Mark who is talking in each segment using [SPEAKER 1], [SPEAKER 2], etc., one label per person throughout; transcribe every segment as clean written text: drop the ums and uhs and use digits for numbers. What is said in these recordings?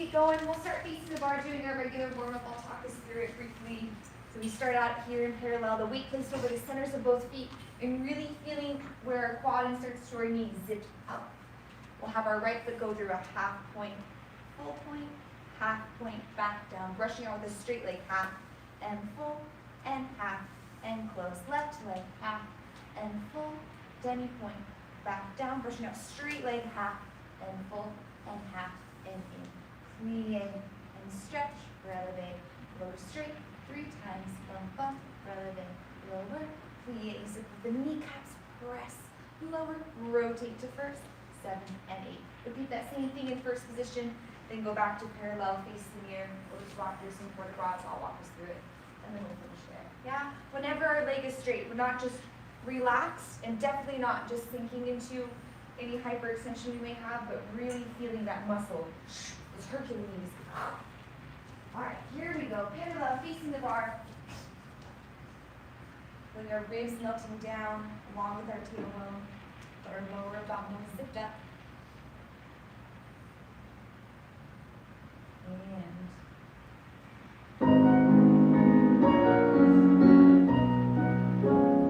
[SPEAKER 1] get going. We'll start facing the bar, doing our regular warm-up. I'll talk us through it briefly. So we start out here in parallel, the weight placed over the centers of both feet, and really feeling where our quad inserts to our knees, zipped up. We'll have our right foot go through a half point, full point, half point, back down, brushing out with a straight leg, half and full, and half, and close. Left leg, half and full, demi point, back down, brushing out straight leg, half and full, and half and in. Plie and stretch, releve, lower straight, 3 times, bump, bump, releve, lower, plie, zip with the kneecaps, press, lower, rotate to first, 7 and 8. Repeat that same thing in first position, then go back to parallel, face the mirror. We'll just walk through some port de bras, I'll walk us through it, and then we'll finish there. Yeah? Whenever our leg is straight, we're not just relaxed, and definitely not just sinking into any hyperextension we may have, but really feeling that muscle. It's Hercules. All right, here we go. Parallel, facing the bar. With our ribs melting down, along with our tailbone, but our lower abdominals zipped up.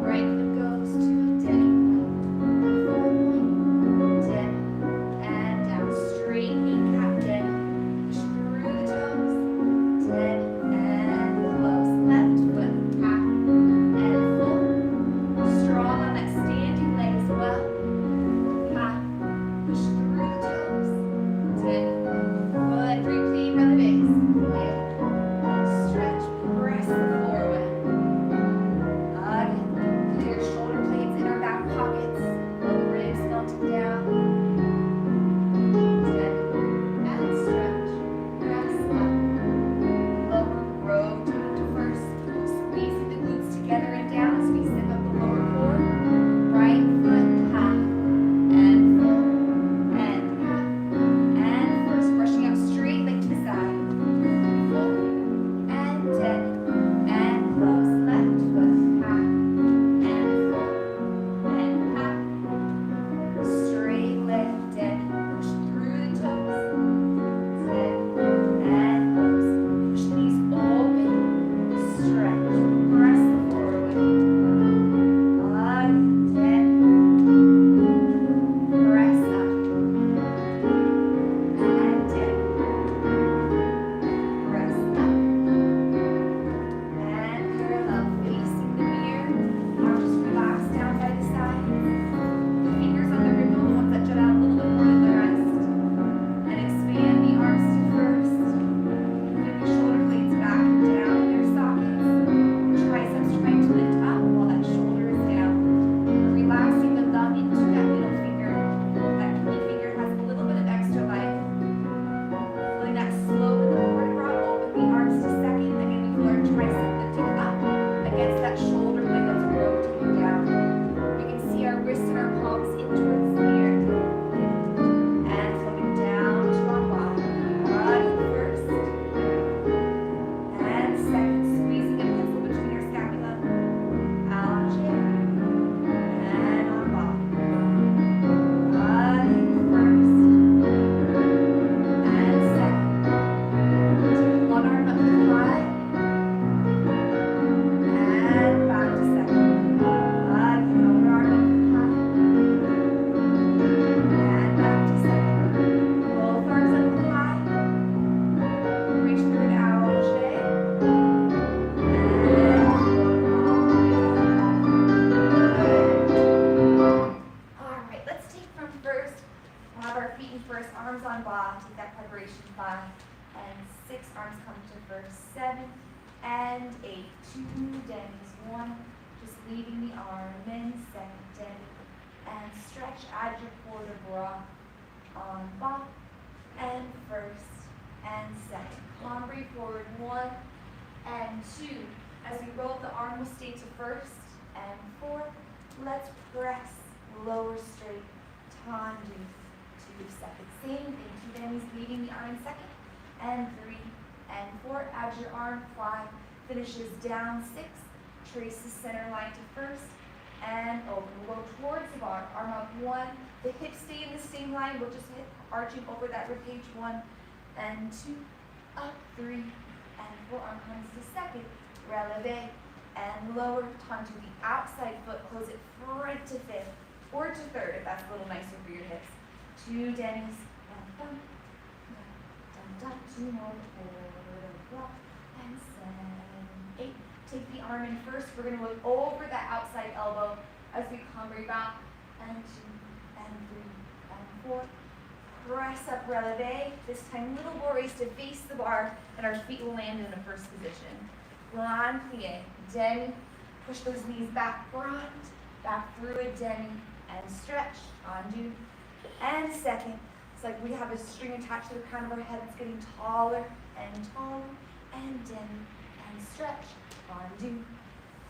[SPEAKER 1] Right foot goes to demi, full point, demi, and down, straight kneecap, demi, push through the toes, demi, and close, left foot, half, and full, strong on that standing leg as well, half, push through the toes, demi, foot, repeat, releve, stretch, press the floor away. Again, feel your shoulder blades in our back pockets, ribs melting down. And stretch, press up, lower, rotate to first, squeezing the glutes together and down as we zip up the lower core. Right foot, half, and full, and half, and first, brushing out straight leg to the side. Full, and demi, and close, left foot, half, and full, and half, straight leg, demi, push through the toes, demi, and close, push the knees open, stretch, press the floor away, demi, press up, and demi, press up, and parallel, facing the mirror. Arms relax down by the side. The fingers on the rim are the ones that jut out a little bit more than the rest. And expand the arms to first. Feel the shoulder blades back and down in their sockets. Triceps trying to lift up while that shoulder is down. Relaxing the thumb into that middle finger. That pinky finger has a little bit of extra life. Feeling that slow with the vertebra, open the arms to second. Again, we feel our tricep lifting up against that shoulder blade that's rotating down. We can see our wrists and our palms in towards the ear. And floating down to our bottom. Body first. And second, squeezing a pencil between our scapula. Allongé. And on bottom. Body first. And second. Take one arm up high. And back to second. Lower arm up high. And back to second. Both arms up high. Reach through to allongé. All right, let's take from first. We'll have our feet in first, arms on bottom. Take that preparation, 5 and 6. Arms come to first, 7 and 8. 2 demis, 1. Just leaving the arm in, second demi. And stretch, add your port de bras on bottom. And first and second. Combre forward, 1 and 2. As we roll, the arm will stay to first and 4. Let's press, lower straight, tendu to second. Same thing, 2 demis, leaving the arm in second. And 3 and 4. Add your arm, 5. Finishes down, 6. Trace the center line to first. And open. We'll go towards the bar. Arm up, 1. The hips stay in the same line. We'll just hit arching over that rib cage, 1 and 2, up, 3, and 4, arm comes to second, releve, and lower, onto the outside foot, close it front to fifth, or to third, if that's a little nicer for your hips. 2 dennies, and bump, dum, dum, 2 more, block, and 7, 8. Take the arm in first, we're gonna look over that outside elbow as we come right back, and 2, and 3, and 4. Press up, releve. This time, little bow raise to face the bar, and our feet will land in the first position. Grand plie, demi. Push those knees back front, back through a demi, and stretch. Undo. And second. It's like we have a string attached to the crown of our head. It's getting taller and taller, and demi, and stretch. Undo.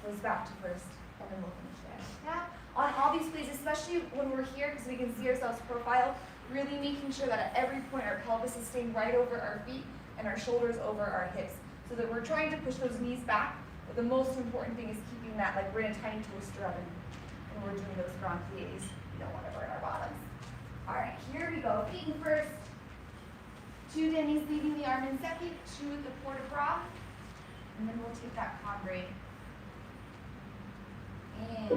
[SPEAKER 1] Close back to first, and then we'll finish there. Yeah. On all these plays, especially when we're here, because we can see ourselves profile, really making sure that at every point our pelvis is staying right over our feet and our shoulders over our hips, so that we're trying to push those knees back, but the most important thing is keeping that like we're in a tiny toaster oven and we're doing those grand plies. We don't want to burn our bottoms. All right, here we go. Feet in first. 2 dennies leaving the arm in second, 2 with the port de bras, and then we'll take that cambre. And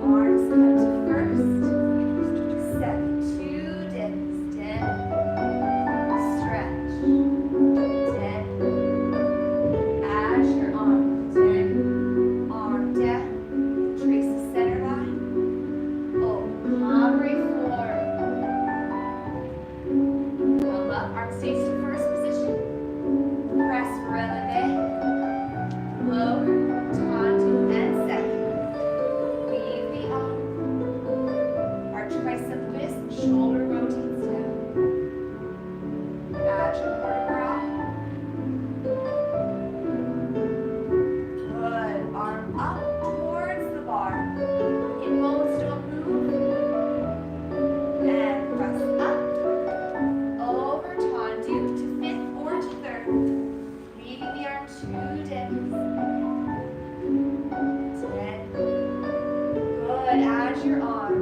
[SPEAKER 1] arms come to first, second, 2 dennies, stretch, as your arm down, trace the center line, cambre forward, come up, arm stays to first position, press releve, lower, shoulder rotates down. Add your port de bras. Good. Arm up towards the bar. Hip bones don't move. And press up. Over tendu to fifth or to third. Leaving the arm 2 dennies. 10. Good. As your arm.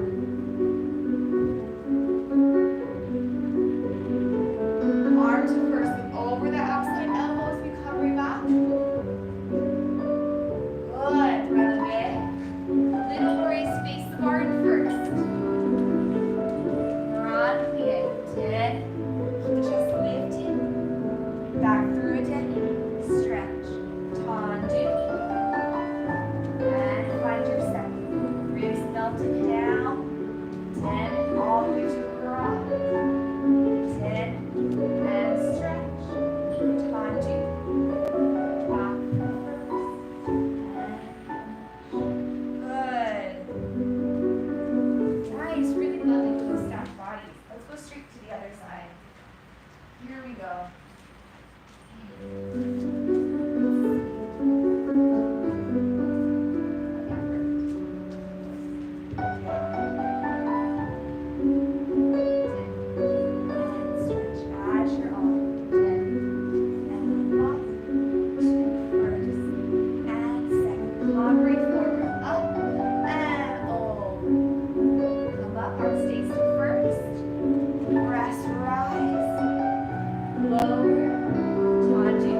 [SPEAKER 1] Lower, tendu,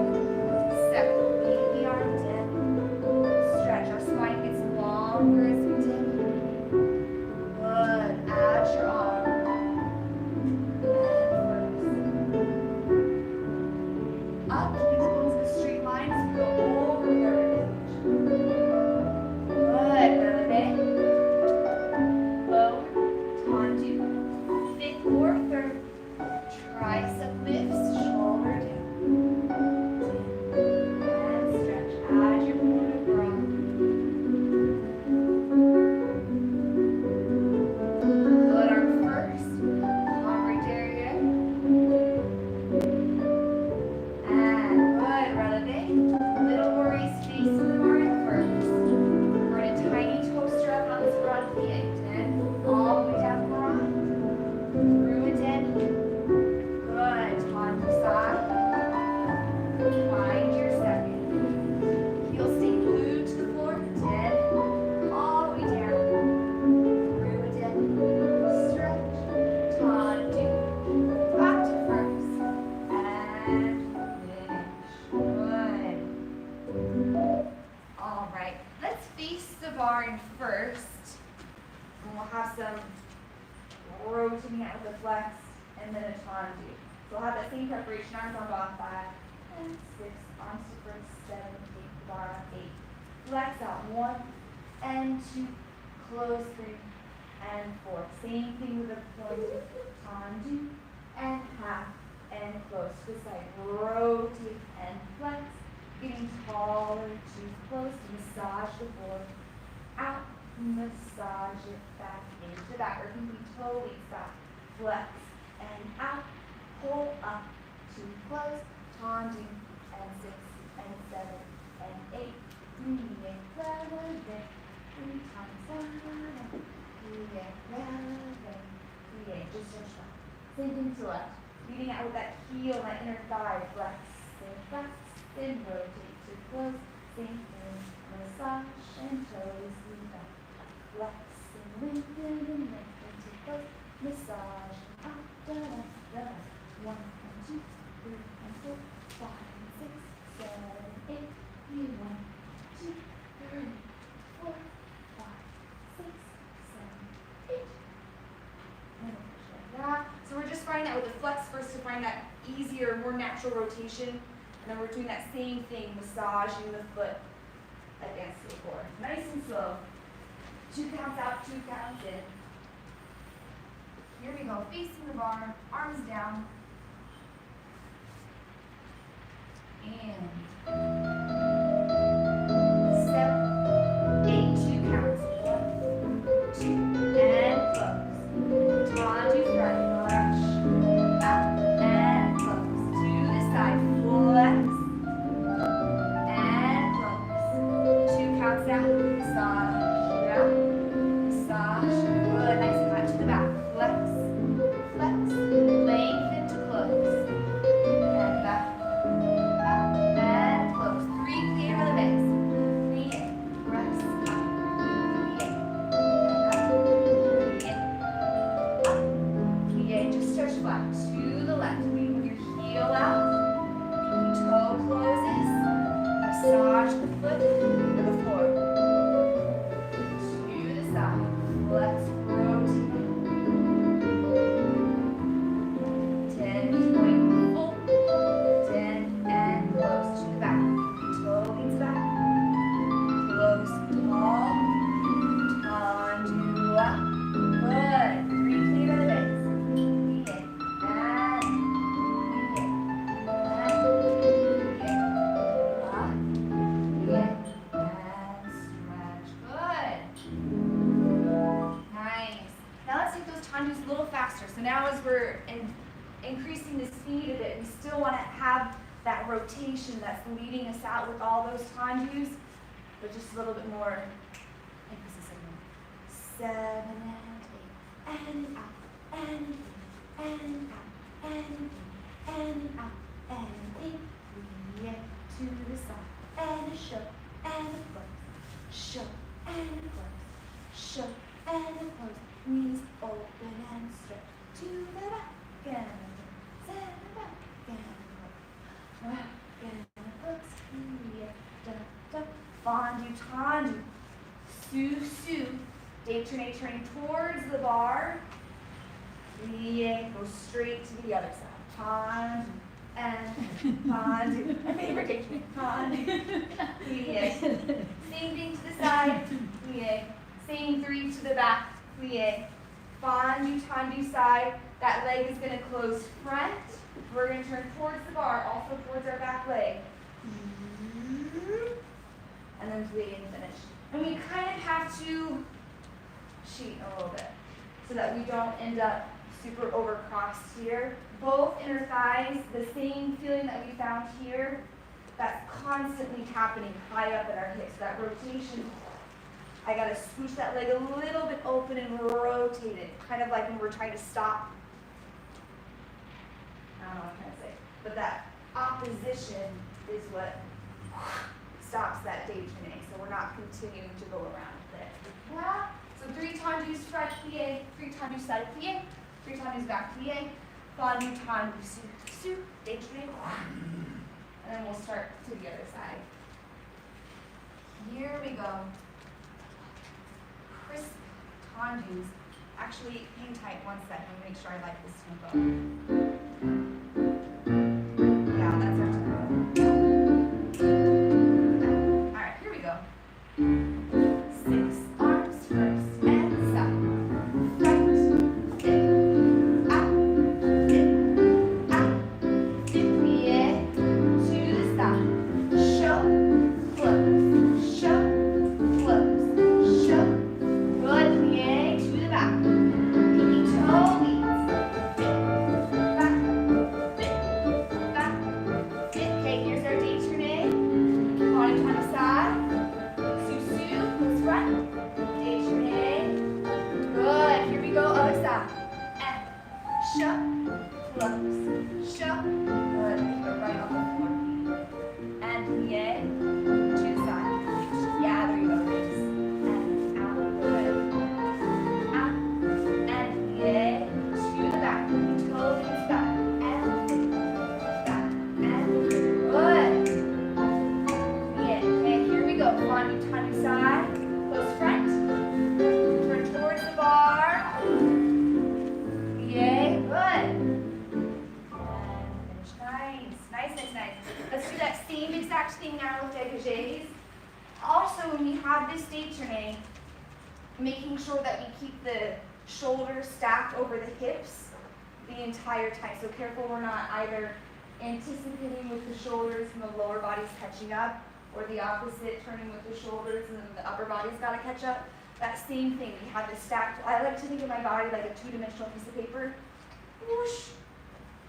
[SPEAKER 1] flexed, and then a tendu. So we'll have that same preparation, arms on bar, 5 and 6, arms to first, 7, 8, bar, 8. Flex out, 1 and 2, close 3 and 4. Same thing with the pointed, tendu and half and close to the side. Rotate and flex, getting taller to close, massage the floor, out, massage it back into the back, or can be toe weights back, flex and out, pull up to close, tendu and 6 and 7 and 8, plie, releve, 3 times down, plie, releve, plie, just stretch back. Same thing to left, leading out with that heel, that inner thigh, flex, then rotate to close, same thing, massage and toes, lean back, flex and lengthen to close, massage, out, da, da, da, 1 and 2, 3 and 4, 5 and 6, 7, 8, 1, 2, 3, 4, 5, 6, 7, 8. And push like that. So we're just finding that with the flex first to find that easier, more natural rotation. And then we're doing that same thing, massaging the foot against the floor. Nice and slow. 2 counts out, 2 counts in. Here we go, facing the bar, arms down. And 7, 8, 2 counts. 1, 2, and close. Tendu front, rush, out, and close. To the side, flex, and close. 2 counts down, massage, out, massage, good, nice and hot to the back, flex, flex, lengthen to close, and back, and close. 3 plie releves, plie, press, plie, plie, just stretch flat to the left, lead with your heel out, toe closes, massage the foot to the floor, to the side, flex, rotate, 10, point full, 10, and close to the back, toe leads back, close, tall, tendu up, good, 3 plie releves, plie, a little faster. So now as we're increasing the speed of it, we still want to have that rotation that's leading us out with all those tendus, but just a little bit more emphasis on 7 and 8, and out, and out, and out, and 8, plie to the side, and a show, and a close, show, and a close, show, and a close. Knees open and stretch to the back and send the back and close. Da, da, fondu, tendu, su, su. Day turning towards the bar. Plie, go straight to the other side. Tendu and tendu. My favorite day turning. Tendu, plie. Same thing to the side. Plie. Same 3 to the back. Plie, fondu, tendu side. That leg is going to close front. We're going to turn towards the bar, also towards our back leg. And then plie and finish. And we kind of have to cheat a little bit so that we don't end up super overcrossed here. Both inner thighs, the same feeling that we found here, that's constantly happening high up at our hips. That rotation. I got to scooch that leg a little bit open and rotate it, kind of like when we're trying to stop. I don't know what I'm trying to say. But that opposition is what stops that day turning, so we're not continuing to go around with it. Yeah. So 3 tendus front plie, 3 tendus side plie, 3 tendus back plie, fondu, tendu, su, su, day turning. And then we'll start to the other side. Here we go. Crisp tendus Actually, hang tight one second. Let me make sure I like this tempo. Yeah, that's our tempo. All right, here we go. 6 arms first and side. Front, dip, up, dip, plie, to the side. Show, close, show, close, show. Good, plie, to the back. Pinky toe leads. Dip, back, dip. Okay, here's our détourné. Body to the side. Close front, détourné. Good, here we go, other side. And shut, close, shut. Good, keep it right on the floor. And plie, to the side. Yeah, there you go, nice. And out, good. Out, and plie, to the back. Toe leads back, and back, and good. Plie, okay, here we go. Come on, you tiny side. Close front. Turn towards the bar. Yay, good. And finish. Nice, nice, nice, nice. Let's do that same exact thing now with dégagés. Also, when we have this détourné, making sure that we keep the shoulders stacked over the hips the entire time. So careful we're not either anticipating with the shoulders and the lower body's catching up, or the opposite, turning with the shoulders and then the upper body's got to catch up. That same thing, we have this stacked. I like to think of my body like a two-dimensional piece of paper. Whoosh,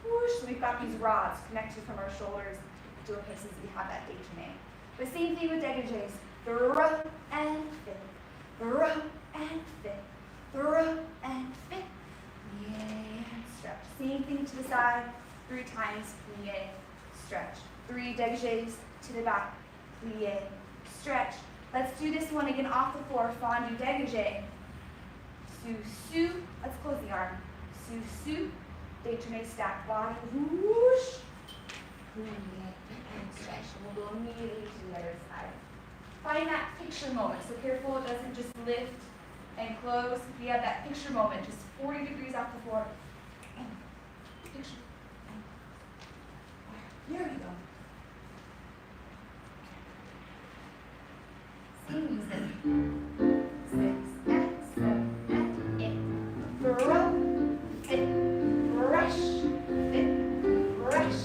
[SPEAKER 1] whoosh. So we've got these rods connected from our shoulders to our hips as we have that détourné. The same thing with dégagés. Throw and fit, throw and fit, throw and fit. Yay, and stretch. Same thing to the side, 3 times, plie, stretch. 3 dégagés to the back. Plie, stretch. Let's do this one again off the floor. Fondue dégagé. Sous. Let's close the arm. Sous. Détourné, stack body. Whoosh. Plie, and stretch. We'll go immediately to the other side. Find that picture moment. So careful it doesn't just lift and close. We have that picture moment, just 40 degrees off the floor. And picture. Here we go. Same music. 6 and 7 and 8. Throw, fit, brush, fit, brush.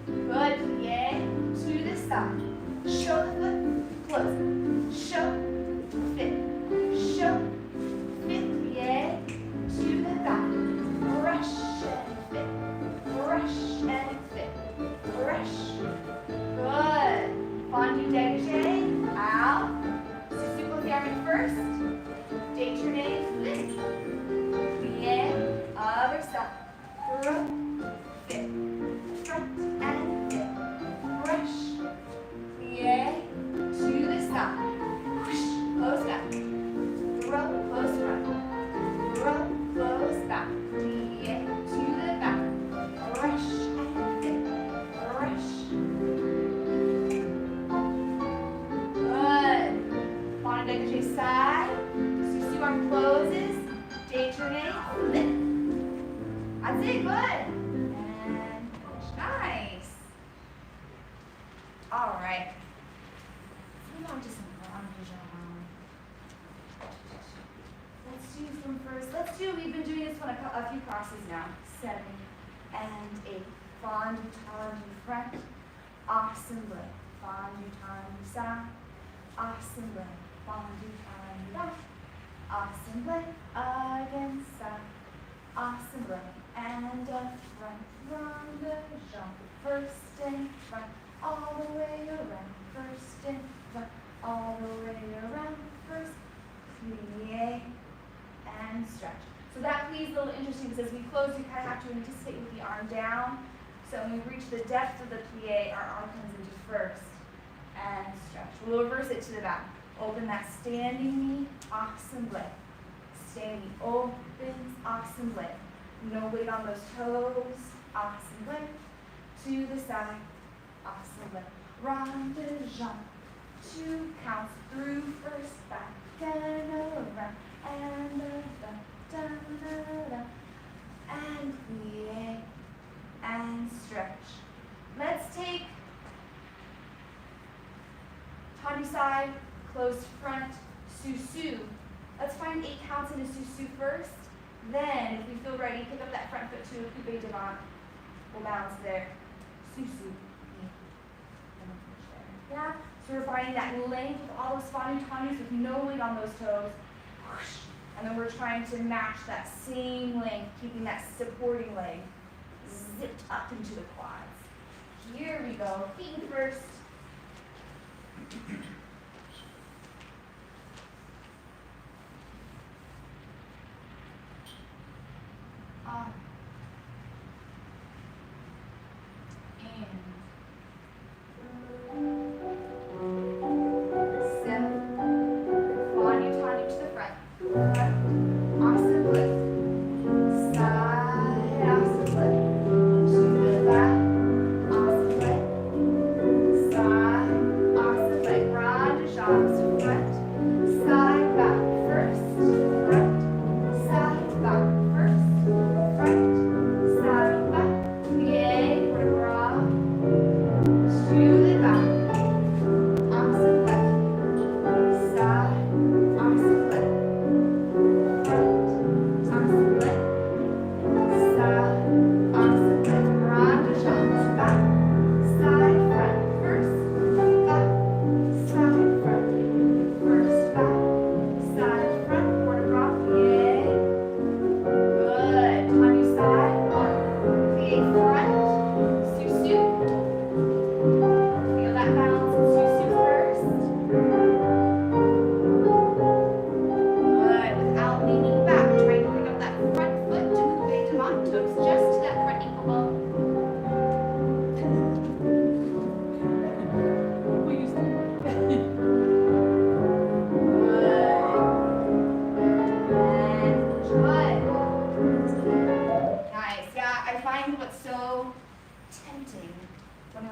[SPEAKER 1] Good, yeah. To the side. Show the foot, close. Show, fit, yeah. To the back. Brush and fit, brush and fit, brush. Good. Fondue dégagé, out. Super garment first. Détourné, flip. Plie, other side. Throw, fit, front and fit. Brush. Plie, to the side. Whoosh, close back. Throw, close front. Throw, close back. Plie, to the back. Brush and fit. Brush. Dégagé side, sous arm closes, détourné, flip. That's it, good. And finish. Nice. All right. Let's move on to some bondage. Let's do from first. We've been doing this one a few classes now. 7 and 8. Fondue, tendu, front. Assemble. Fondue, tendu, side. Assemble. Fondue, tendu, back. Assemble, against side. Assemble, and front, round, jump. First and front, all the way around. First and front, all the way around. First, plie, and stretch. So that plie is a little interesting because as we close, we kind of have to anticipate with the arm down. So when we reach the depth of the plie, our arm comes into first and stretch. We'll reverse it to the back. Open that standing knee, assemble. Standing opens, assemble. No weight on those toes, assemble. To the side, assemble. Round and jump. 2 counts through first, back and around and da-da-da. And plie, and stretch. Let's take tendu side, closed front, sous-sus. Let's find 8 counts in a sous-sus first. Then, if we feel ready, pick up that front foot to a coupe devant. We'll balance there. Sous-sus. Yeah? So we're finding that length with all those spotting tendus with no weight on those toes. And then we're trying to match that same length, keeping that supporting leg zipped up into the quads. Here we go. Feet in first.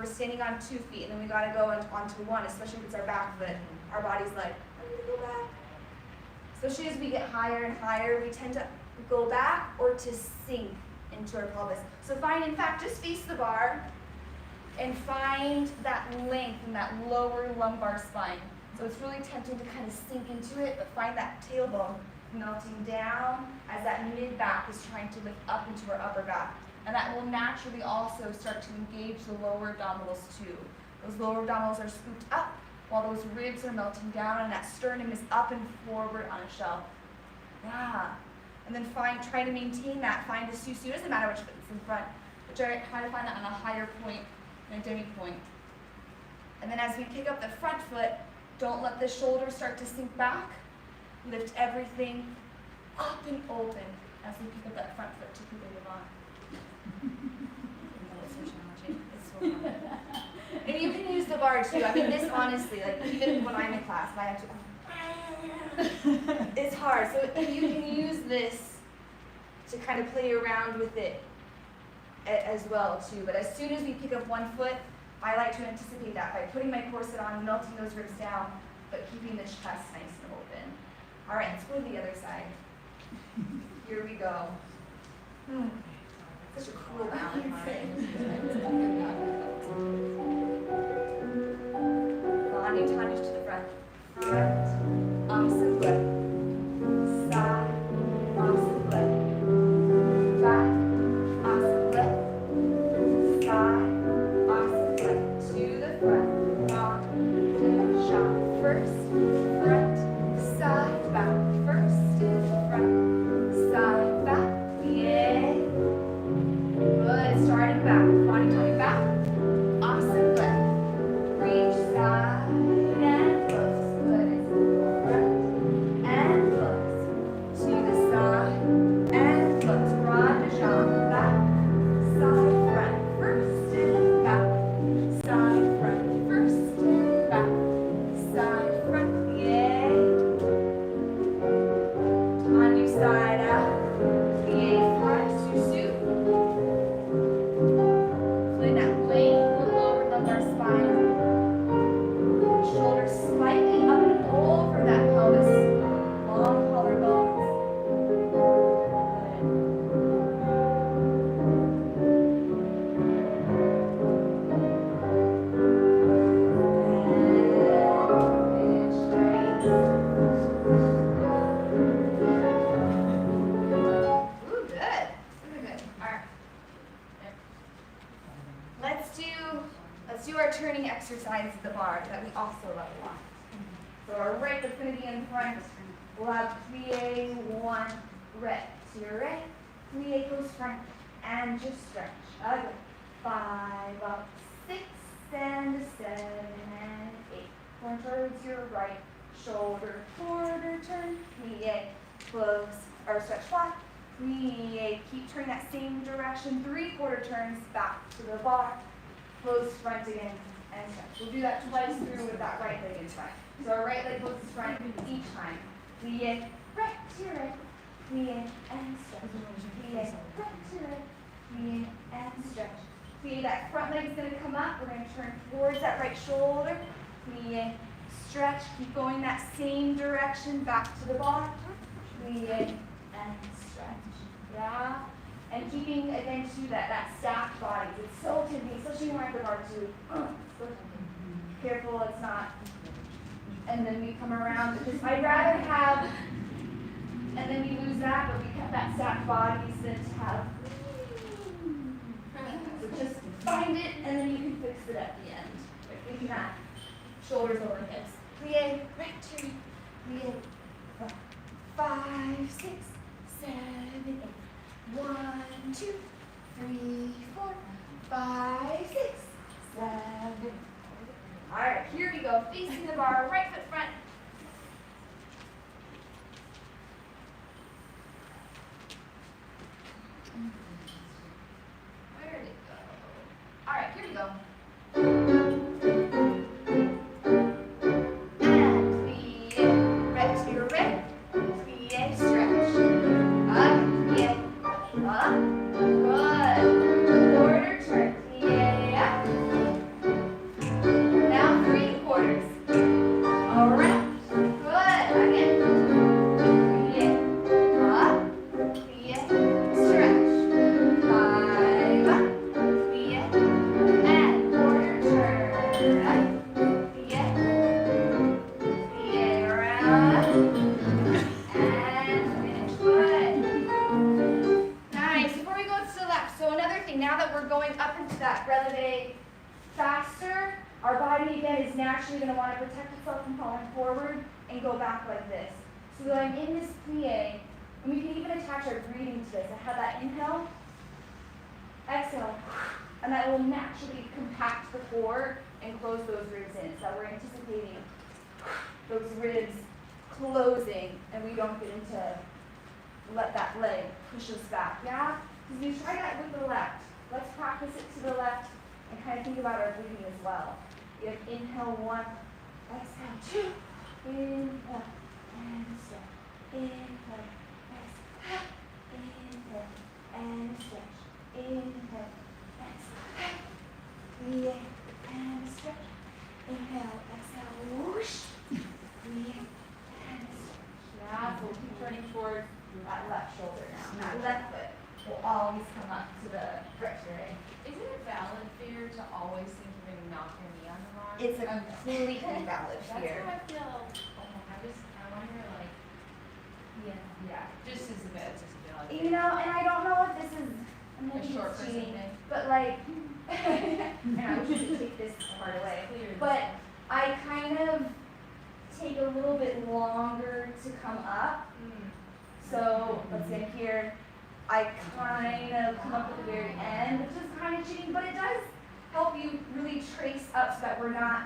[SPEAKER 1] Standing on 2 feet, and then we gotta go onto one, especially if it's our back foot. Our body's like, I'm gonna go back. Especially as we get higher and higher, we tend to go back or to sink into our pelvis. So find, in fact, just face the bar and find that length in that lower lumbar spine. So it's really tempting to kind of sink into it, but find that tailbone melting down as that mid back is trying to lift up into our upper back. And that will naturally also start to engage the lower abdominals too. Those lower abdominals are scooped up while those ribs are melting down and that sternum is up and forward on a shelf. Yeah. And then try to maintain that. Find a sous-sus. It doesn't matter which foot is in front, but try to find that on a higher point and a demi point. And then as we pick up the front foot, don't let the shoulders start to sink back. Lift everything up and open as we pick up that front foot to coupe devant. It's so challenging. It's so hard. And you can use the bar too. I mean, this honestly, like even when I'm in class, I have to. It's hard. So you can use this to kind of play around with it as well too. But as soon as we pick up one foot, I like to anticipate that by putting my corset on, melting those ribs down, but keeping the chest nice and open. All right, let's go to the other side. Here we go. Such a cool balance. Bonding tonnage to the front. Front, opposite foot. Side, opposite foot. Back, opposite foot. Side, opposite foot. To the front. Rock, shot. First, front, side, back. First, front, side, back. Yeah. Good. Starting back. Body coming back. Opposite foot. Reach side and close. Good. Front and close. To the side and close. Run to jump. Back. Side, front. First and back. Side, front. First and back. Side, front. Yay. On your side out. Yay. Front. Sous-sus. let's do our turning exercise at the bar that we also love a lot. So our right foot's going to be in front. We'll have plie, 1, right to your right. Plie goes front and just stretch. Again. 5 up, 6 and 7 and 8. Turn towards your right. Shoulder, quarter turn. Plie, close, or stretch flat. Plie, keep turning that same direction. 3/4 turns back to the bar. Close front again and stretch. We'll do that twice through with that right leg in front. So our right leg goes front each time. Plie, right to your right. Plie and stretch. Plie, right to your right. Plie and stretch. Plie, that front leg is going to come up. We're going to turn towards that right shoulder. Plie, stretch. Keep going that same direction back to the bar. Plie and stretch. Yeah. And keeping, again, to that stacked body. It's so tempting, especially when we're at the bar too. So careful, it's not. And then we come around. I'd rather have, and then we lose that, but we kept that stacked bodies than to have. So just find it, and then you can fix it at the end. Like thinking that. Shoulders over hips. Plie, right turn. Plie. 5, 6, 7, 8. 1, 2, 3, 4, 5, 6, 7. All right, here we go. Facing the bar, right foot front. Where did it go? All right, here we go. And plie, right to your right. Plie, stretch. Up, plie. Up. Good. Quarter turn. Yeah. Now 3/4. Around. Good. Again. Plie. Up. Plie. Stretch. 5. Up. Plie. And quarter turn. Up. Plie. Plie around. And finish. Good. Nice. Before we go to the left, so another thing, now that we're going up into that releve faster, our body again is naturally going to want to protect itself from falling forward and go back like this. So that I'm in this plie, and we can even attach our breathing to this. I have that inhale, exhale, and that will naturally compact the core and close those ribs in. So that we're anticipating those ribs closing, and we don't get into let that leg push us back, yeah? Because we try that with the left. Let's practice it to the left and kind of think about our breathing as well. You have inhale 1, exhale 2, inhale and stretch, inhale, exhale, inhale and stretch, inhale, exhale, plie and stretch, inhale, exhale, whoosh, plie and stretch. Yeah, so we'll keep turning towards that left shoulder now. That left foot will always come up to the rectory.
[SPEAKER 2] Isn't it valid fear to always think you're going to knock your knee on the bar?
[SPEAKER 1] It's a completely valid fear.
[SPEAKER 2] That's how I feel. I wonder, like, yeah, just as a bit, just feel like.
[SPEAKER 1] You know, and I don't know if this is
[SPEAKER 2] A short person
[SPEAKER 1] cheating,
[SPEAKER 2] thing.
[SPEAKER 1] but like, and I wish we could take this part away, but I kind of take a little bit longer to come up. So let's say here, I kind of come up at the very end, which is kind of cheating, but it does help you really trace up so that we're not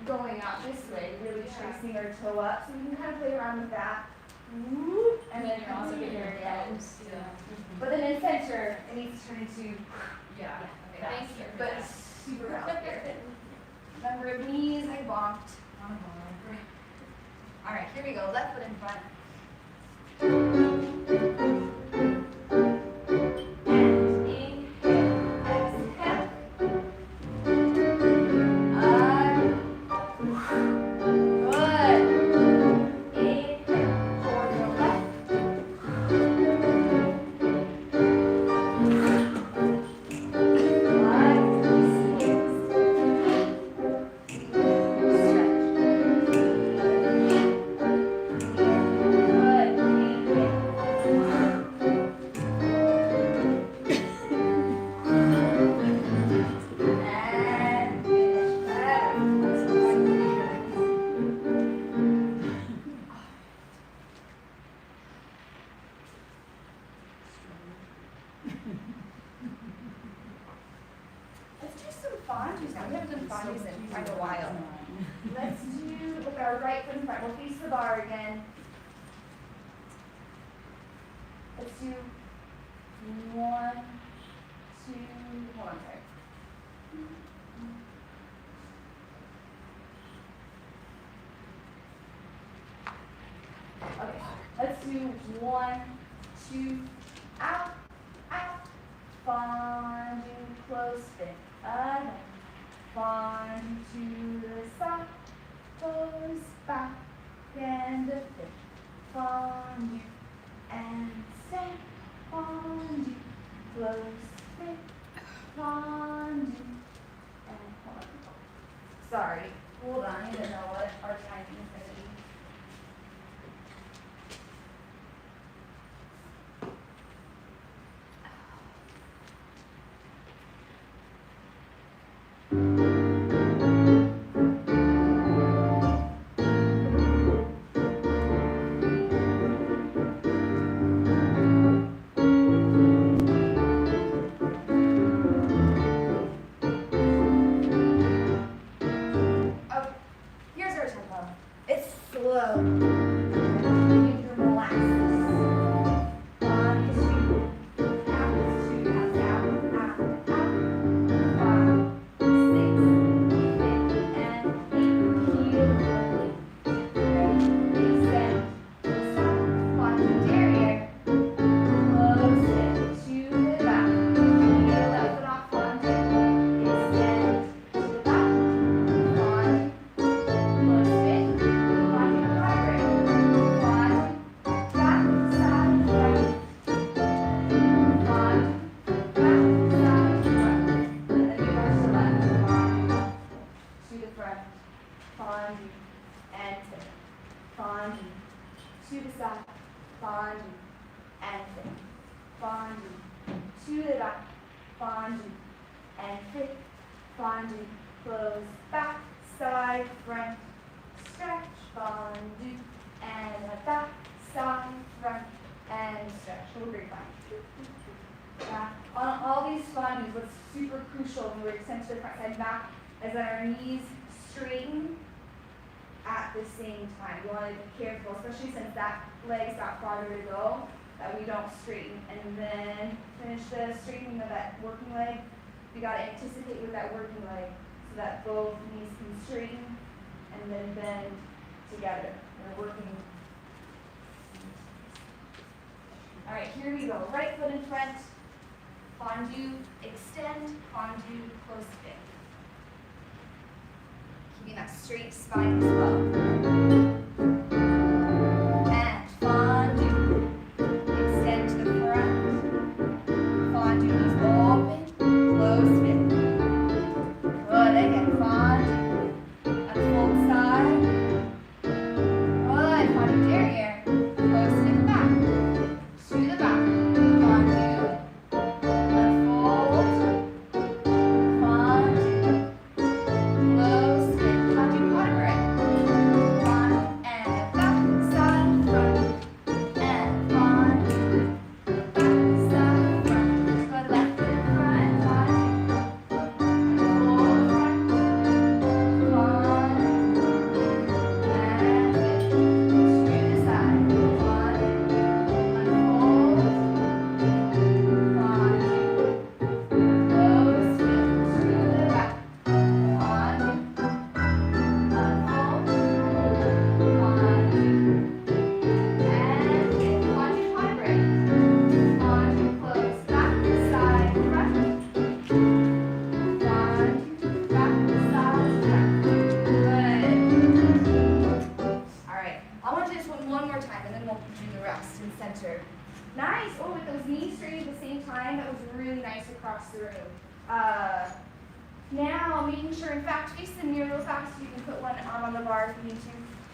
[SPEAKER 1] going out this way, really tracing our toe up. So we can kind of play around with that. Whoop, and then
[SPEAKER 2] you're also
[SPEAKER 1] come to the
[SPEAKER 2] getting your
[SPEAKER 1] very end.
[SPEAKER 2] nose. Yeah.
[SPEAKER 1] But then in center, it needs to turn into
[SPEAKER 2] Yeah. Okay,
[SPEAKER 1] that,
[SPEAKER 2] thank you for
[SPEAKER 1] but
[SPEAKER 2] that.
[SPEAKER 1] super out there. Number of knees, I bonked. All right, here we go. Left foot in front. And inhale, exhale. Good. Inhale, towards the left. Stretch. fondues now. We haven't done fondues in quite a while. Let's do, with our right foot in front, we'll face the bar again. Let's do 1, 2, hold on, sorry. Okay, let's do 1, 2, out, out, fondu, close fit, again, fondu to the side, close back, and a fit, fondu, and stay, fondu, close fit, fondu, and hold on. Sorry, hold on, I didn't know what our timing is going to be. When we extend to the front side back, is that our knees straighten at the same time. You want to be careful, especially since that leg's got farther to go, that we don't straighten. And then finish the straightening of that working leg. You got to anticipate with that working leg so that both knees can straighten and then bend together. We're working. All right, here we go. Right foot in front. Fondu, extend, fondu, close fit. Keeping that straight spine as well. And fondu, extend to the front. Fondu, knees open, close fit. Good, again, fondu, unfold side. Good, fondu derriere, close fit back, to the back, fondu. Nice. Oh, with those knees straight at the same time, that was really nice across the room. Now, making sure, in fact, face the mirror real fast. You can put one arm on the bar if you need to.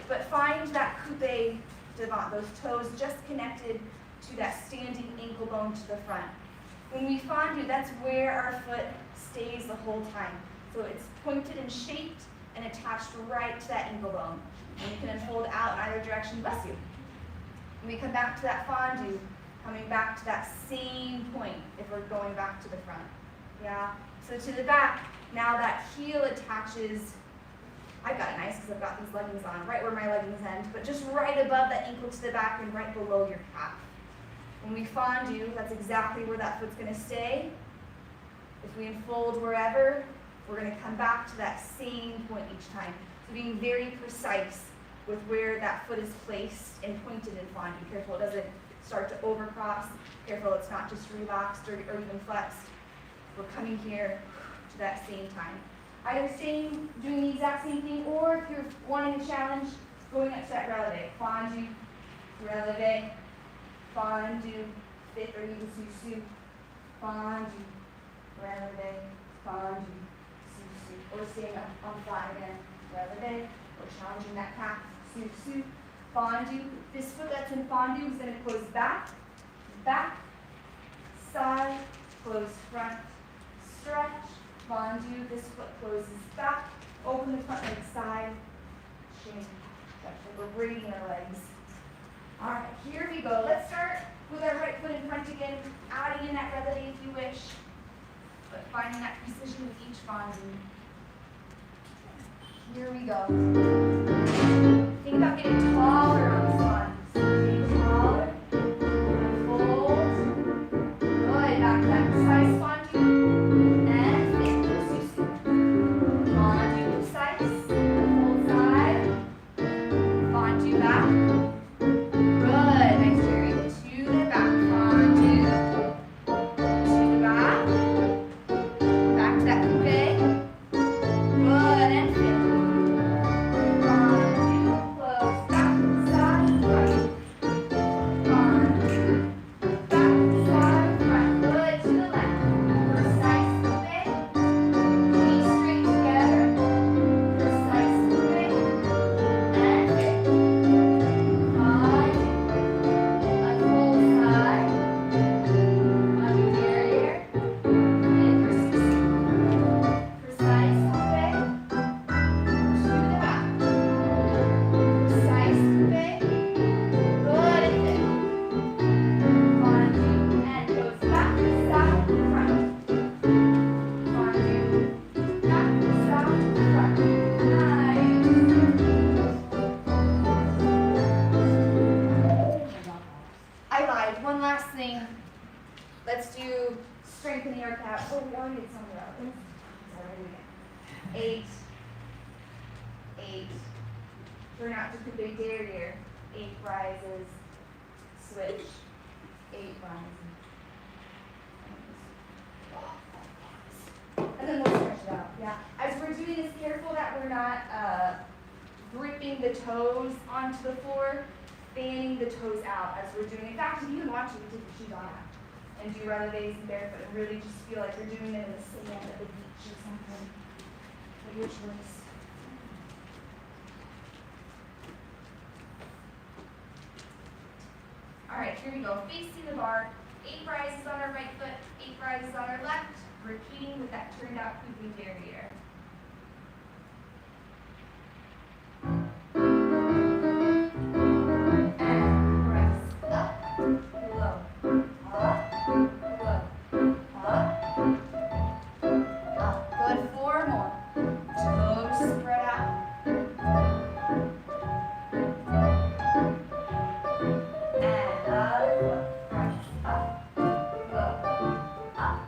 [SPEAKER 1] But find that coupe devant, those toes just connected to that standing ankle bone to the front. When we fondu, that's where our foot stays the whole time. So it's pointed and shaped and attached right to that ankle bone. And you can unfold out in either direction, bless you. When we come back to that fondu, coming back to that same point if we're going back to the front. Yeah? So to the back, now that heel attaches, I've got it nice because I've got these leggings on, right where my leggings end, but just right above that ankle to the back and right below your calf. When we fondue, that's exactly where that foot's gonna stay. If we unfold wherever, we're gonna come back to that same point each time. So being very precise with where that foot is placed and pointed in fondue. Careful it doesn't start to overcross. Careful it's not just relaxed or even flexed. We're coming here to that same time. Either staying, doing the exact same thing, or if you're wanting a challenge, going up to that releve. Fondue, releve, fondue, fifth or even susu, fondue, releve, fondue, susu. Or staying up on flat again, releve, or challenging that calf, susu, fondue. This foot that's in fondue is going to close back, back, side, close front, stretch, fondue. This foot closes back, open the front leg side, shake, stretch. We're braiding our legs. All right, here we go. Let's start with our right foot in front again, adding in that releve if you wish, but finding that precision with each fondue. Here we go. Think about getting taller on this one. Getting taller. Fold. Good. Back to that precise fondue. And thick. Susu. Fondue precise. Fold side. Fondue back. Good. Nice, Jerry. To the back. Fondue. To the back. Back to that coupe. Good. And thick. Let's do strengthening our calf. Oh, we already did some of that. Eight. Turn out to coupe derriere. 8 rises. Switch. 8 rises. And then we'll stretch it out. Yeah. As we're doing this, careful that we're not gripping the toes onto the floor, fanning the toes out as we're doing it. In fact, if you can watch it, we take the shoes off and do releves and barefoot and really just feel like you're doing it in the sand at the beach or something. At your choice. All right, here we go. Facing the bar. 8 rises on our right foot, 8 rises on our left. Repeating with that turned out coupe derriere. And press up, low, up, low, up. Good. 4 more. Toes spread out. And up, low. Press up, low, up.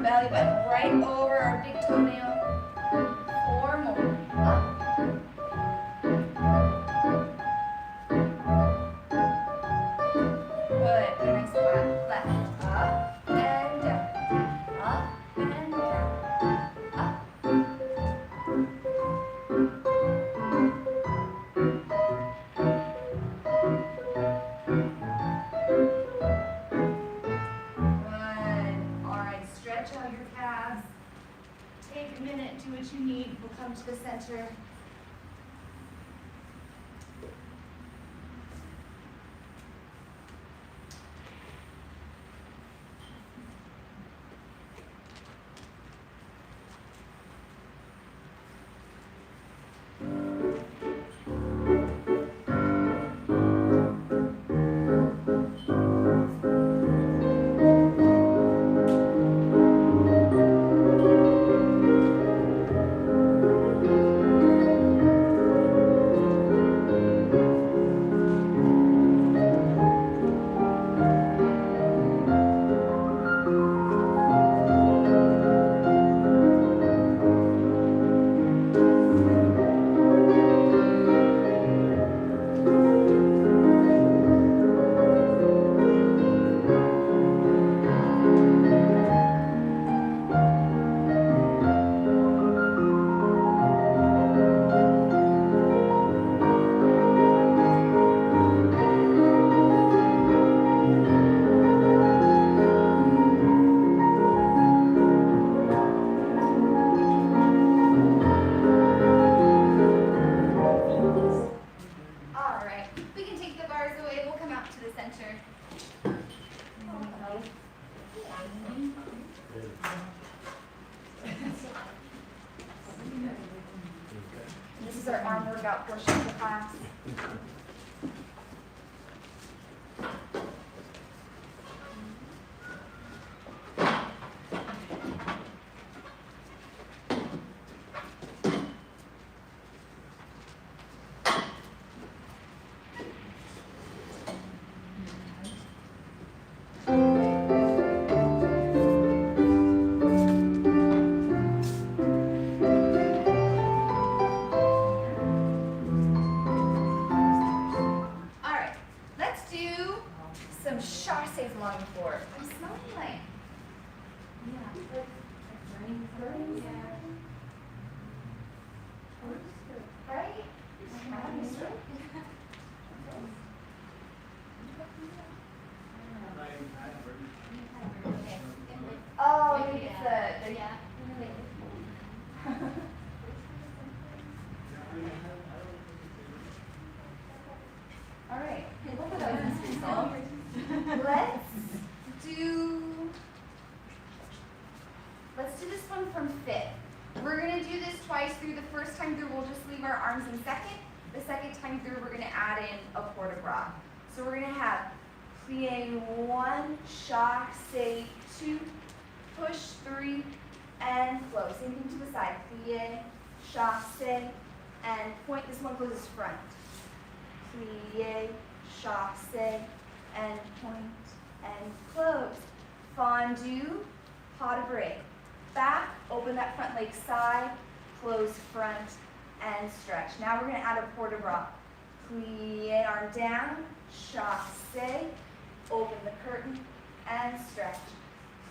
[SPEAKER 1] Belly button right over our big toenail. 4 more. Up. Good. Put a nice flat left. Up and down. Up and down. Up. Stretch out your calves. Take a minute, do what you need. We'll come to the center. is our arm workout portion of the class. Let's do this one from fifth. We're going to do this twice through. The first time through, we'll just leave our arms in second. The second time through, we're going to add in a port de bras. So we're going to have plie 1, chasse 2, push 3, and close. Same thing to the side. Plie, chasse, and point. This one closes front. Plie, chasse, and point, and close. Fondue, pas de break. Back, open that front leg side, close front, and stretch. Now we're going to add a port de bras. Plie, arm down, chasse, open the curtain, and stretch.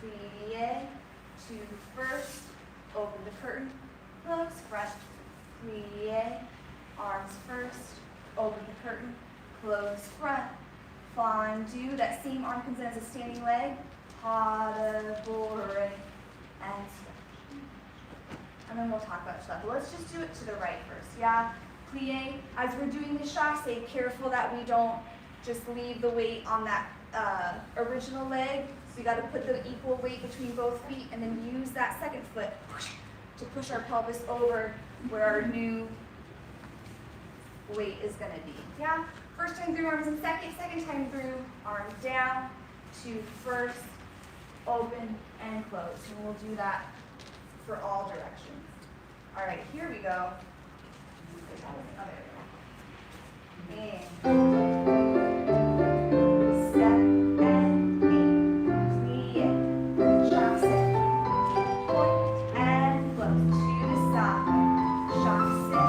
[SPEAKER 1] Plie, 2 first, open the curtain, close front. Plie, arms first, open the curtain, close front. Fondue, that same arm comes in as a standing leg, pas de break, and stretch. And then we'll talk about stuff. But let's just do it to the right first, yeah? Plie, as we're doing the chasse, careful that we don't just leave the weight on that original leg. So you got to put the equal weight between both feet and then use that second foot to push our pelvis over where our new weight is going to be, yeah? First time through, arms in second. Second time through, arms down, 2 first, open, and close. And we'll do that for all directions. All right, here we go. Oh, there we go. And 7 and 8. Plie, chasse, point, and close. To the side. Chasse,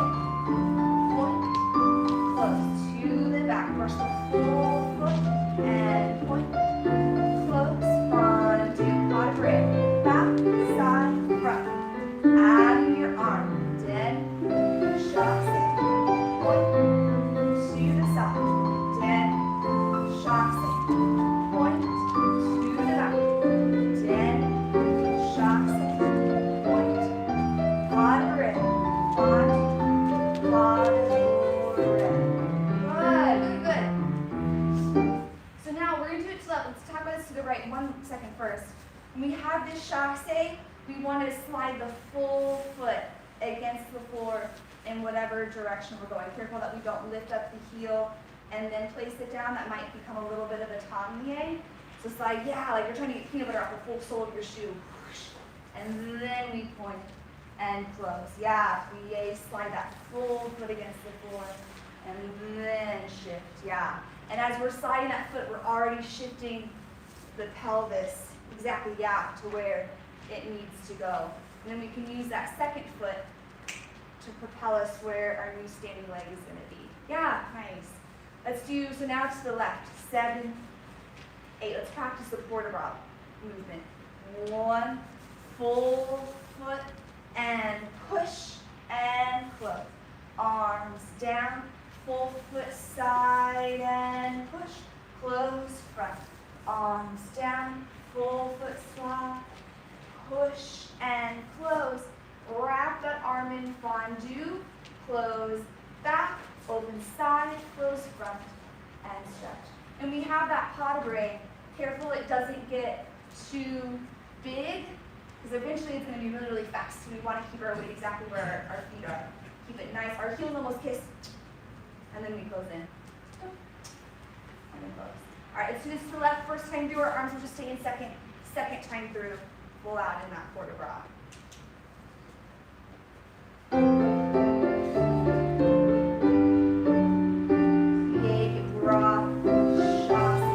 [SPEAKER 1] point, close. To the back. Brush the full foot and point, close. Fondue, pas de break. Back, side, front. Add in your arm. Then chasse, point, to the side. Then chasse, point, to the back. Then chasse, point, pas de break. Fondue, pas de break. Good, really good. So now we're going to do it to the left. Let's talk about this to the right. 1 second first. When we have this chasse, we want to slide the full foot against the floor in whatever direction we're going. Careful that we don't lift up the heel and then place it down. That might become a little bit of a tamier. So slide, yeah, like you're trying to get peanut butter off the full sole of your shoe. And then we point and close. Yeah, plie, slide that full foot against the floor and then shift, yeah. And as we're sliding that foot, we're already shifting the pelvis exactly, yeah, to where it needs to go. And then we can use that second foot to propel us where our new standing leg is going to be. Yeah, nice. Let's do, so now to the left. 7, 8. Let's practice the port de bras movement. 1, full foot, and push, and close. Arms down, full foot side, and push, close, front. Arms down, full foot slide, push, and close. Wrap that arm in fondue, close back, open side, close front, and stretch. And we have that pas de break. Careful it doesn't get too big, because eventually it's going to be really, really fast. So we want to keep our weight exactly where our feet are. Keep it nice. Our heels almost kiss. And then we close in. And then close. All right, let's do this to the left. First time through, our arms will just stay in second. Second time through, we'll add in that port de bras. Big bra, shots,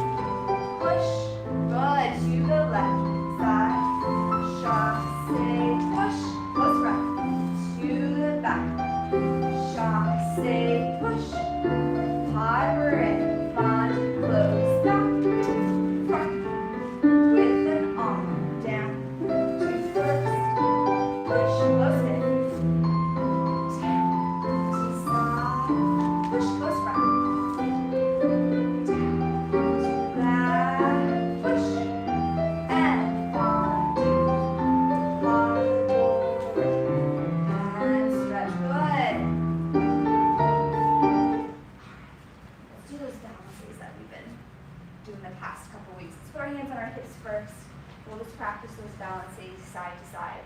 [SPEAKER 1] push. Good, to the left side. Chassé, push. Close front. To the back. Chassé, push. Harbor it. Fond, close back. Front. With an arm down. To first. Push. Close it. Down. To side. Push. Close front. Down. To back. Push. And fondue. Harbor. And stretch. Good. Let's do those balances that we've been doing the past couple weeks. Let's put our hands on our hips first. We'll just practice those balances side to side.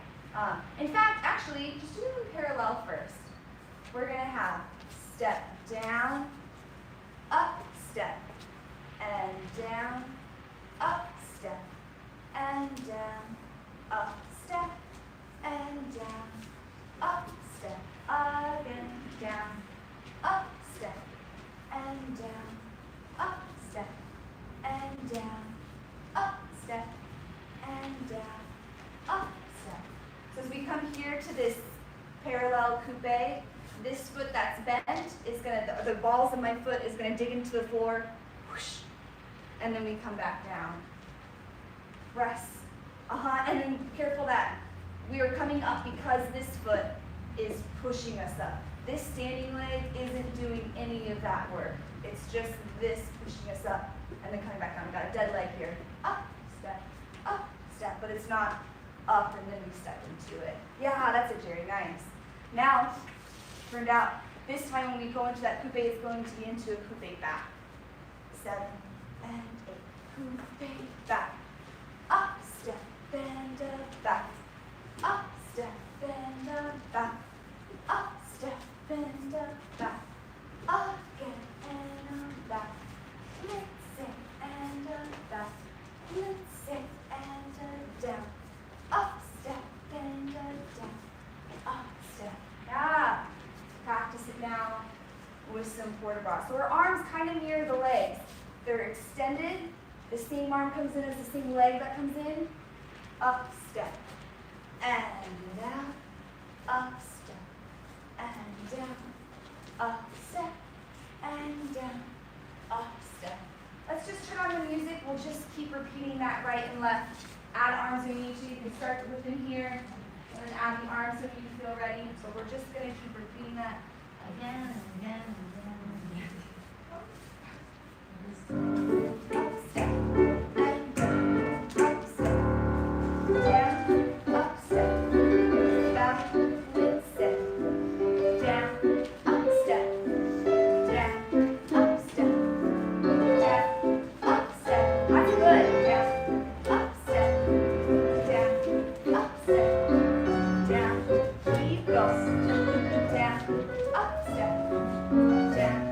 [SPEAKER 1] In fact, actually, just do them in parallel first. We're going to have step down, up, step, and down, up, step, and down, up, step, and down, up, step, again, down, up, step, and down, up, step, and down, up, step, and down, up, step. So as we come here to this parallel coupe, this foot that's bent is gonna, the balls of my foot is gonna dig into the floor, whoosh, and then we come back down. Press, and then careful that we are coming up because this foot is pushing us up. This standing leg isn't doing any of that work. It's just this pushing us up and then coming back down. We've got a dead leg here. Up, step, but it's not up and then we step into it. Yeah, that's it, Jerry, nice. Now, turned out, this time when we go into that coupe, it's going to be into a coupe back. 7 and 8, coupe back. Up, step, bend up, back. Up, step, bend up, back. Up, step, bend up, back. Again and back. Let's it and back. Let's it and down. Up, step, bend down. Up, step. Yeah. Practice it now with some port de bras. So our arms kind of mirror the legs. They're extended. The same arm comes in as the same leg that comes in. Up, step, and down. Up, step, and down. Up, step, and down. Up, step. Let's just turn on the music. We'll just keep repeating that right and left. Add arms when you need to. You can start within here and then add the arms when you feel ready. So we're just going to keep repeating that again and again and again and again. Up, step, and down. Up, step, down. Up, step, back, with step, down. Up, step, down. Up, step, down. Up, step. That's good. Down. Up, step, down. Up, step, down. Keep going. Down. Up, step, down.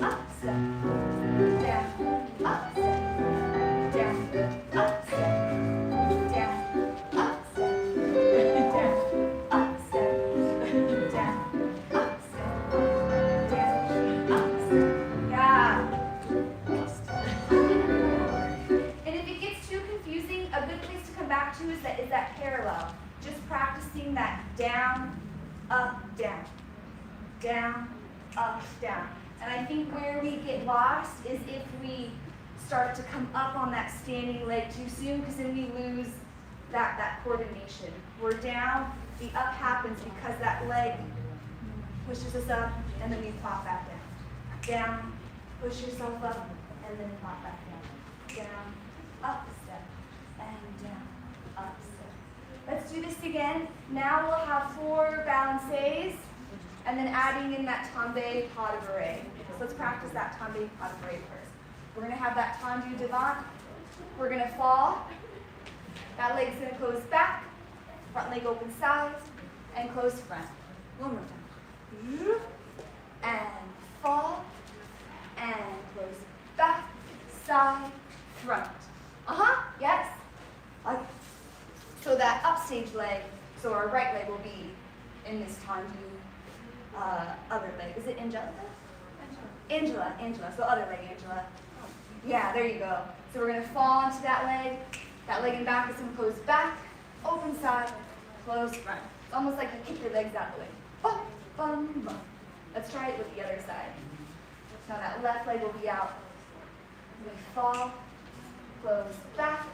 [SPEAKER 1] Up, step, down. Up, step, down. Up, step, down. Up, step, down. Up, step, down. Up, step, down. Up, step. Yeah. And if it gets too confusing, a good place to come back to is that parallel. Just practicing that down, up, down. Down, up, down. And I think where we get lost is if we start to come up on that standing leg too soon, because then we lose that coordination. We're down, the up happens because that leg pushes us up, and then we pop back down. Down, push yourself up, and then pop back down. Down, up step, and down, up step. Let's do this again. Now we'll have 4 balances, and then adding in that tombe pas de bourrée. So let's practice that tombe pas de bourrée first. We're going to have that tendu devant. We're going to fall. That leg's going to close back, front leg open sides, and close front. One more time. and fall, and close back, side, front. Yes. So that upstage leg, so our right leg will be in this tendu other leg. Is it Angelica? Angela. So other leg, Angela. Yeah, there you go. So we're going to fall onto that leg. That leg and back is going to close back, open side, close front. It's almost like you kick your legs out the way. Bum, bum, bum. Let's try it with the other side. Now that left leg will be out. We fall, close back,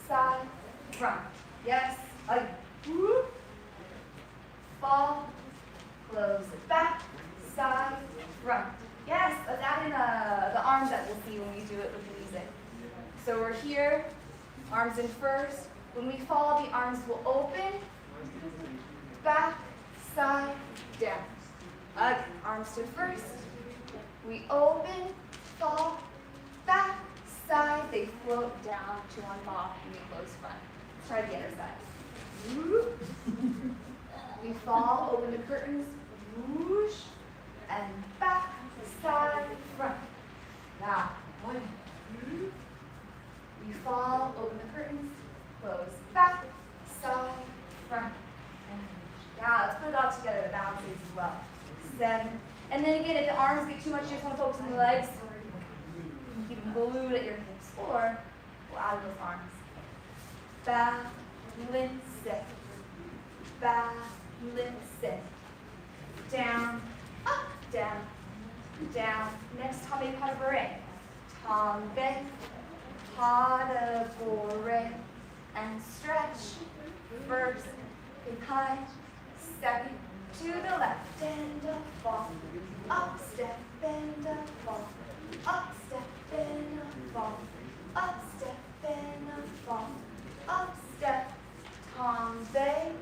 [SPEAKER 1] side, front. Yes. Whoop. Fall, close back, side, front. Yes, let's add in the arms that we'll see when we do it with the music. So we're here, arms in first. When we fall, the arms will open, back, side, down. Again, arms to first. We open, fall, back, side. They float down to one ball, and we close front. Let's try the other side. We fall, open the curtains, whoosh, and back, side, front. Now, we fall, open the curtains, close, back, side, front. Now, let's put it all together, the balance as well. 7. And then again, if the arms get too much, you just want to focus on the legs. You can keep them glued at your hips, or we'll add those arms. Balance, balance, down, up, down, down. Next, tombe pas de bourrée. Tombe pas de bourrée. And stretch. First, behind, second, to the left, and a fall. Up, step, and a fall. Up, step, and a fall. Up, step, and a fall. Up, step, tombe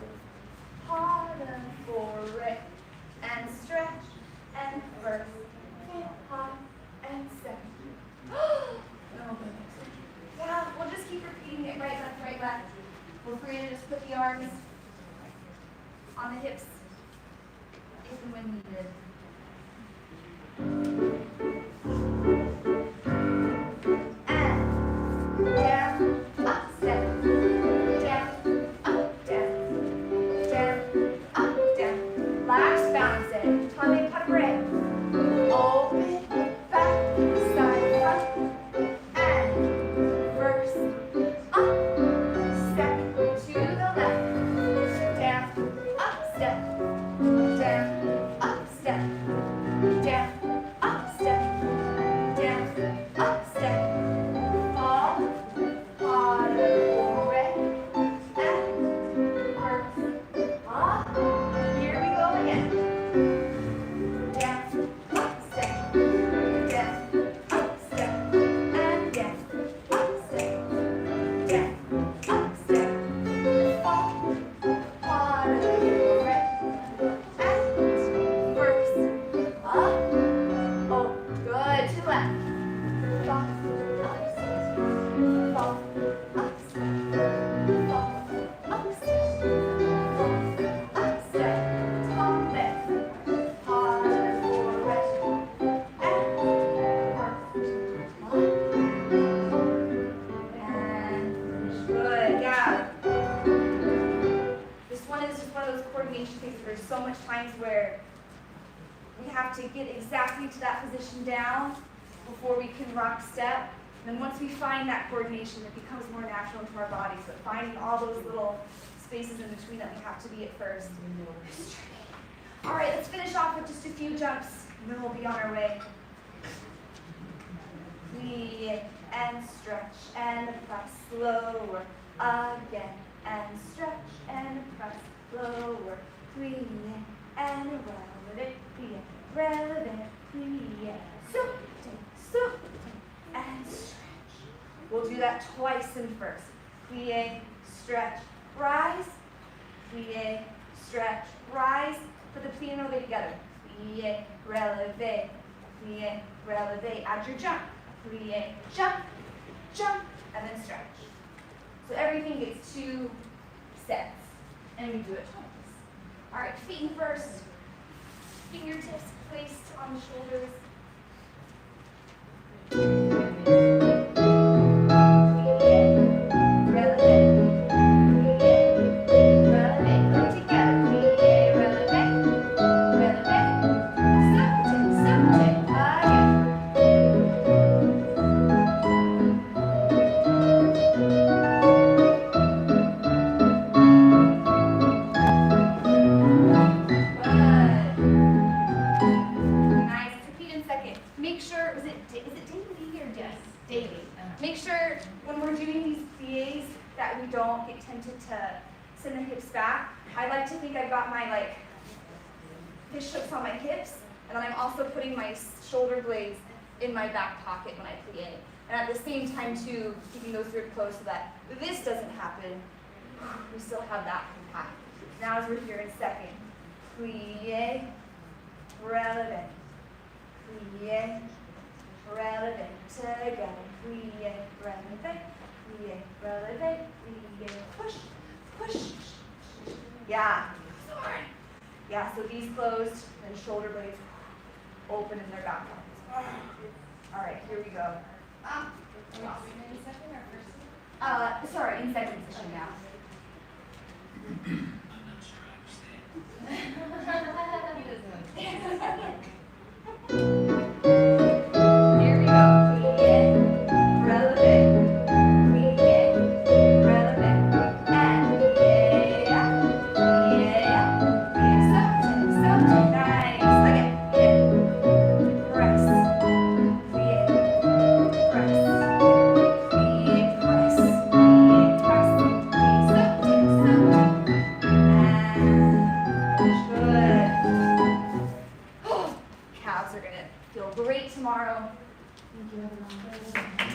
[SPEAKER 1] pas de bourrée. And stretch, and first, behind, and second. Yeah, we'll just keep repeating it, right, left, right, left. We're free to just put the arms on the hips, if and when needed. And down, up, step, down, up, down, down, up, down. Last bounce it. Tombe pas de bourrée. Open, back, side, front, and first, up, second, to the left, down, up, step, down, up, step, down, up, step, down, up, step, fall, pas de bourrée, and first, up. Here we go again. Down, up, step, down, up, step, and down, up, step, down, up, step, fall, pas de bourrée, and first, up, oh, good, to left, fall, up, step, fall, up, step, fall, up, step, fall, up, step, tombe, pas de bourrée, and good, yeah. This one is just one of those coordination things where there's so much times where we have to get exactly to that position down before we can rock step. And then once we find that coordination, it becomes more natural into our bodies. But finding all those little spaces in between that we have to be at first. All right, let's finish off with just a few jumps, and then we'll be on our way. Plie and stretch and press slower again, and stretch and press slower. Plie and releve, plie, releve, plie. Soup, and stretch. We'll do that twice in first. Plie, stretch, rise. Plie, stretch, rise. Put the plie and releve together. Plie, releve, plie, releve. Add your jump. Plie, jump, jump, and then stretch. So everything gets 2 sets, and we do it twice. All right, feet in first. Fingertips placed on the shoulders. Make sure, is it daily or
[SPEAKER 2] Yes.
[SPEAKER 1] daily? Make sure when we're doing these pliés that we don't get tempted to send the hips back. I like to think I've got my fish hooks on my hips, and then I'm also putting my shoulder blades in my back pocket when I plie. And at the same time too, keeping those ribs closed so that this doesn't happen. We still have that compact. Now as we're here in second, plie, releve. Plie, releve, together, plie, releve, plie, releve, plie, push, push. Yeah, sorry. Yeah, so these closed, and shoulder blades open in their back pockets. All right, here we go. Sorry, in second position now. Here we go. Plie, releve, plie, releve, and plie, something, nice. Again, plie, press, plie, press, plie, press, plie, press, plie, something, and good. Calves are gonna feel great tomorrow. Thank you, everyone.